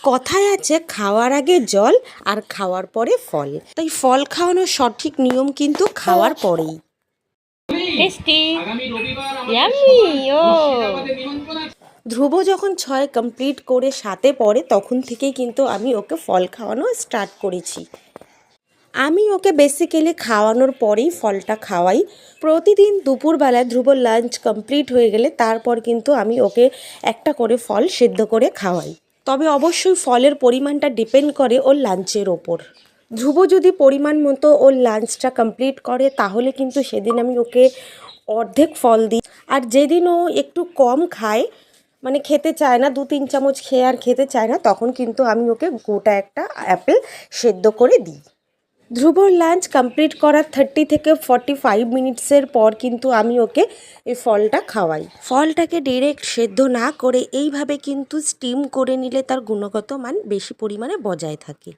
কথায় আছে খাওয়ার আগে জল আর খাওয়ার পরে ফল, তাই ফল খাওয়ানোর সঠিক নিয়ম কিন্তু খাওয়ার পরেই। টেস্টি ইয়াম্মি ও ধ্রুব যখন 6 কমপ্লিট করে 7-এ পড়ে তখন থেকেই কিন্তু আমি ওকে ফল খাওয়ানো স্টার্ট করেছি। আমি ওকে বেসিক্যালি খাওয়ানোর পরেই ফলটা খাওয়াই। প্রতিদিন দুপুরবেলায় ধ্রুব লাঞ্চ কমপ্লিট হয়ে গেলে তারপর কিন্তু আমি ওকে একটা করে ফল সেদ্ধ করে খাওয়াই। তবে অবশ্যই ফলের পরিমাণটা ডিপেন্ড করে ওর লাঞ্চের ওপর। ধ্রুব যদি পরিমাণ মতো ওর লাঞ্চটা কমপ্লিট করে তাহলে কিন্তু সেদিন আমি ওকে অর্ধেক ফল দিই। আর যেদিন ও একটু কম খায়, মানে খেতে চায় না, 2-3 চামচ খেয়ে আর খেতে চায় না, তখন কিন্তু আমি ওকে গোটা একটা অ্যাপেল সেদ্ধ করে দিই। ধ্রুবর লাঞ্চ কমপ্লিট করার 30 থেকে 45 মিনিটসের পর কিন্তু আমি ওকে এই ফলটা খাওয়াই। ফলটাকে ডিরেক্ট সেদ্ধ না করে এইভাবে কিন্তু স্টিম করে নিলে তার গুণগত মান বেশি পরিমাণে বজায় থাকে।